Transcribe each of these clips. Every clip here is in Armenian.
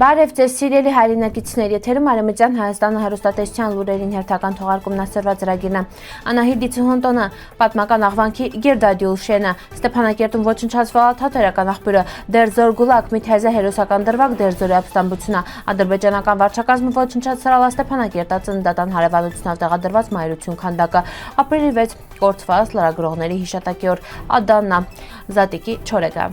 Բարև ձեզ սիրելի հայրենակիցներ, եթերում Արևմտյան Հայաստանը հեռուստատեսության լուրերին հերթական թողարկումն ասրված ծրագիրն է։ Անահիտ Դիցուհոնտոնը, պատմական աղվանքի Գիրդադյուլ շենը, Ստեփանակերտում ոչնչացված թատերական աղբյուրը, Դերձոր Գուլակ մի թեզե հերոսական դրվագ Դերձորի ապստամբությունը, ադրբեջանական վարչակազմը ոչնչացրել Ստեփանակերտածնդատան հարևանությունով տեղադրված մայրություն քանդակը, ապրիլի 6 կորցված լրագրողների հիշատակի օր, Ադաննա, Զատիկի չորեգա։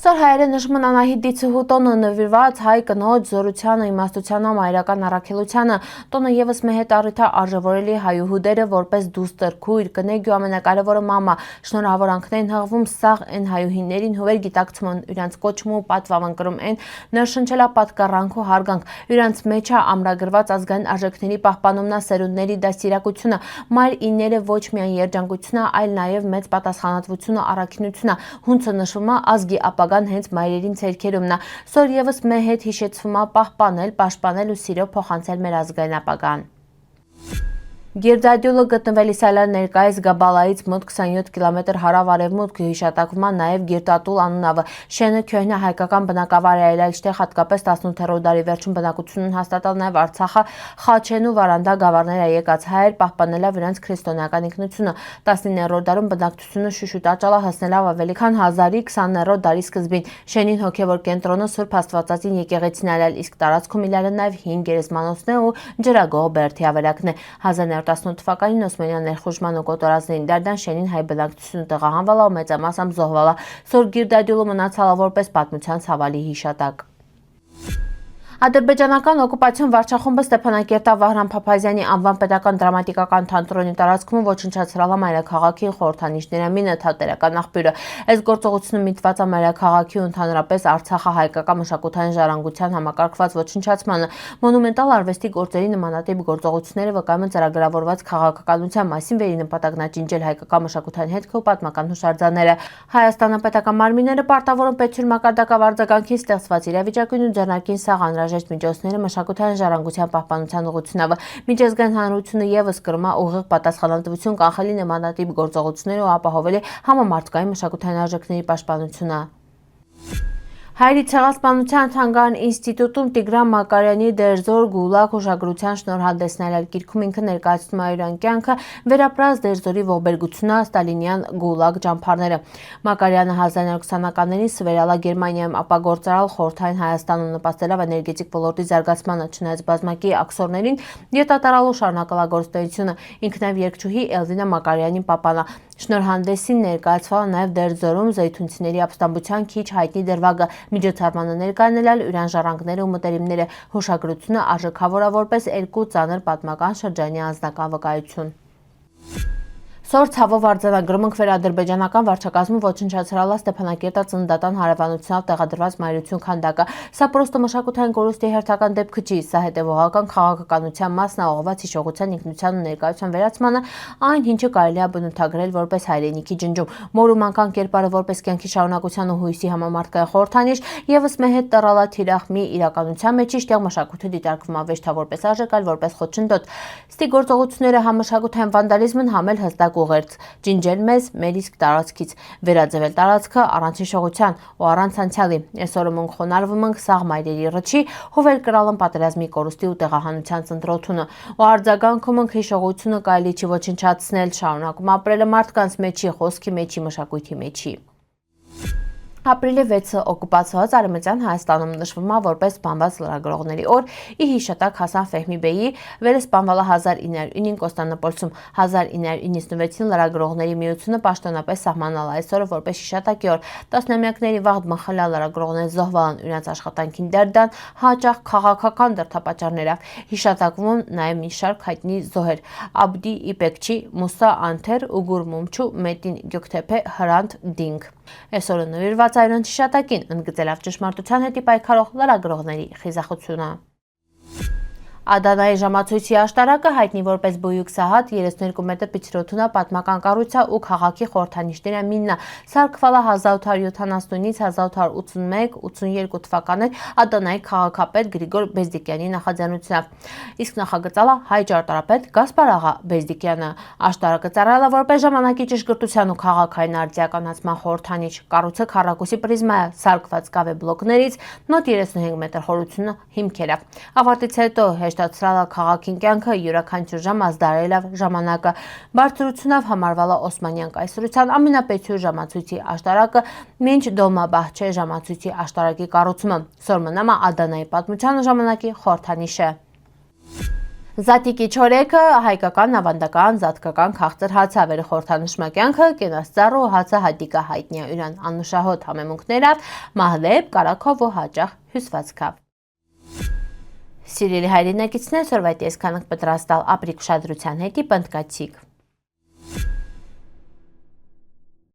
Սոր հայերը նշում են Անահիտ Դիցուհոնտոնը նվիրված հայ կնոջ զորությանը, իմաստությանը, մայրական առաքելությանը, տոնը ևս մեհետ առիթ է արժևորելի հայուհուդերը որպես դուստր, քույր, կնեգ ու ամենակարևորը մամա, շնորհավորանքներին հղվում սաղ են հայուհիներին հովեր գիտակցում են իրանց կոչում ու պատվավն կրում են նրշնչելա պատկառանք ու հարգանք, իրանց մեջ է ամրագրված ազգային արժեքների պահպանումնա սերունդների դաստիարակությունը, մայր ինները ոչ միայն երջանկությունը, այլ նաև մեծ պատասխանատվությունը, առաքինությունը, հունցը նշվում է ազգի ապագա հենց մայրերին ցերքերումն է, սոր ևս մեր հետ հիշեցվում է պահպանել, պաշտպանել ու սիրո փոխանցել մեր ազգային ապագան։ Գիրդադյուլը գտնվել Իսրայել ներկայիս Գաբալայից մոտ 27 կիլոմետր հարավ-արևմուտք հիշատակվում է նաև Գիրտատուլ անունավը։ Շենը քյոհնա հայկական բնակավար է այլ այստեղ հատկապես 18-րդ դարի վերջում բնակությունն հաստատալ նաև Արցախը, Խաչեն ու Վարանդա գավառները եկած հայեր պահպանելով իրենց քրիստոնեական ինքնությունը։ 19-րդ դարում բնակչությունը շուշուտ աճալա հասնելով ավելի քան 1000-ի 20-րդ դարի սկզբին։ Շենին հոգևոր կենտրոնը Սուրբ Աստվածածին եկեղեցին այլ իսկ տարածքում իրար նաև 5 գերեզմանոցն ու ջրագող բերդի ավերակն է։ 1918 թվականին Օսմանյան ներխուժման ու կոտորածների դարդան շենին հայ բնակչությունը տեղահանվալա ու մեծամասամբ զոհվալա, սոր Գիրդադյուլը մնացալա որպես պատմության ցավալի հիշատակ։ Ադրբեջանական օկուպացիոն վարչախումբը Ստեփանակերտա Վահրամ Փափազյանի անվան պետական դրամատիկական թատրոնի տարածքում ոչնչացրել է մայրաքաղաքի խորհրդանիշները մինը թատերական աղբյուրը։ Այս գործողությունը միտված է մայրաքաղաքի ու ընդհանրապես Արցախը հայկական մշակութային ժառանգության համակարգված ոչնչացմանը։ Մոնումենտալ արվեստի գործերի նմանատիպ գործողությունները վկայում են ծրագրավորված քաղաքականության մասին վերի նպատակն է ջնջել հայկական մշակութային հետքը ու պատմական հուշարձանները։ Հայաստանը պետական մարմինները պարտավոր են պետություն մակարդակով արձագանքին ստեղծված իրավիճակին ու ձեռնարկին սաղ անհրաժեշտ միջոցները մշակութային ժառանգության պահպանության ուղղությունով։ Միջազգային հանրությունը ևս կրում է ուղիղ պատասխանատվություն կանխելի նմանատիպ գործողությունները ու ապահովելի համամարտկային մշակութային արժեքների պաշտպանությունը։ Հայերի ցեղասպանության թանգարան ինստիտուտում Տիգրան Մակարյանի Դերձոր Գուլակ հուշագրության շնորհանդեսն այլ գիրքում ինքը ներկայացնում է իր կյանքը վերապրած Դերձորի ողբերգությունը Ստալինյան Գուլակ ճամփարները։ Մակարյանը 1920-ականներին սվերալա Գերմանիայում ապագործարալ խորհրդային Հայաստանում նպաստելով էներգետիկ ոլորտի զարգացմանը, չնայած բազմակի աքսորներին յետատարալու շարունակալա գործունեությունը, ինքն նաև երգչուհի Էլվինա Մակարյանի պապանա։ Շնորհանդեսին ներկայացվել նաև Դերձորում զեյթունցիների ապստամբության քիչ հայտնի դրվագը, միջոցառմանը ներկայանալալ ուրան ժառանգները ու մտերիմները, հուշագրությունը արժեքավոր է որպես երկու ծանր պատմական շրջանի անձնական վկայություն։ Սոր ցավով արձանագրում ենք վերադրբեջանական վարչակազմը ոչնչացրել է Ստեփանակերտածնդատան հարևանությունով տեղադրված մայրություն քանդակը։ Սա պրոստը մշակութային կորուստի հերթական դեպքը չի, սա հետևողական քաղաքականության մասն է ուղղված հիշողության, ինքնության ու ներկայության վերացմանը, այն ինչը կարելի է բնութագրել որպես հայրենիքի ջնջում։ Մորումանքան կերպարը որպես կյանքի շարունակության ու հույսի համամարտկային խորհրդանիշ ևս մեր հետ տռալա թիրախ մի իրականության մեջ իշխեղ մշակույթը դիտարկվում է ոչ թե որպես արժեք, այլ որպես խոչընդոտ։ Ստի գործողությունները համաշխատային վանդալիզմն համել հստակ ուղերձ, ջնջել մեզ մեր իսկ տարածքից, վերաձևել տարածքը առանց հիշողության ու առանց անցյալի։ Այսօր մենք խոնարհվում ենք սաղ մայրերի ռճի, հովել կրալն պատերազմի կորուստի ու տեղահանության ծնտրոթունը, ու արձագանքում ենք հիշողությունը կարելի չի ոչնչացնել, շարունակում ապրելը մարդկանց մեջի, խոսքի մեջի, մշակույթի մեջի։ Ապրիլի 6-ը օկուպացված Արևմտյան Հայաստանում նշվում է որպես սպանված լրագրողների օր, ի հիշատակ Հասան Ֆեհմիբեյի, վերսպանվել է 1909-ին Կոստանդնուպոլսում, 1996-ին լրագրողների միությունը պաշտոնապես սահմանալ է այսօրը որպես հիշատակի օր։ Տասնամյակների վաղ մխլյալ լրագրողներ զոհվել են իրենց աշխատանքին դերդան, հաճախ քաղաքական դրդապատճառներով։ Հիշատակվում են նաև մի շարք հայտնի զոհեր՝ Աբդի Իպեկչի, Մուսա Անթեր, Ուգուր Մումչու, Մետին Գյոքթեփե, Հրանտ Դինգ։ Այսօրը նվիրված այրոնց հիշատակին, ընդգծելով ճշմարտության հետ պայքարող լրագրողների խիզախությունը։ Ադանայի ժամացույցի աշտարակը հայտնի որպես բույուկ սահատ 32 մետր պիցրոթունա պատմական կառույցա ու քաղաքի խորհրդանիշները միննա սարքվալա 1879-ից 1881-82 թվականներ Ադանայի քաղաքապետ Գրիգոր Բեզդիկյանի նախաձեռնությամբ, իսկ նախագծալա հայ ճարտարապետ Գասպար աղա Բեզդիկյանը։ Աշտարակը ծառայել է որպես ժամանակի ճշգրտության ու քաղաքային արդիականացման խորհրդանիշ։ Կառույցը քառակուսի պրիզմա է, սարքված կավե բլոկներից, մոտ 35 մետր խորությունը հիմքերը։ Ավարտից հետո հեշտացրել է քաղաքին կյանքը, յուրաքանչյուր ժամ ազդարել է ժամանակը։ Բարձրությունով համարվել է Օսմանյան կայսրության ամենապեցյուր ժամացույցի աշտարակը, մինչ Դոլմաբահչե ժամացույցի աշտարակի կառուցումը։ Սորմնամը Ադանայի պատմության ժամանակի խորհրդանիշ է։ Զատիկի չորեքը հայկական ավանդական զատկական քաղցր հաց է, վեր խորհրդանշում է կյանքը, կենասծառը ու հացը հատիկը հայտնի է յուրան անուշահոտ համեմունքներով, մահլեբ, կարակով ու հաճախ հյուսվածքով։ Սիրելի հայրենակիցներ, սորվայտ ես կանք պատրաստալ ապրիկ ուշադրության հետի պնդկացիք։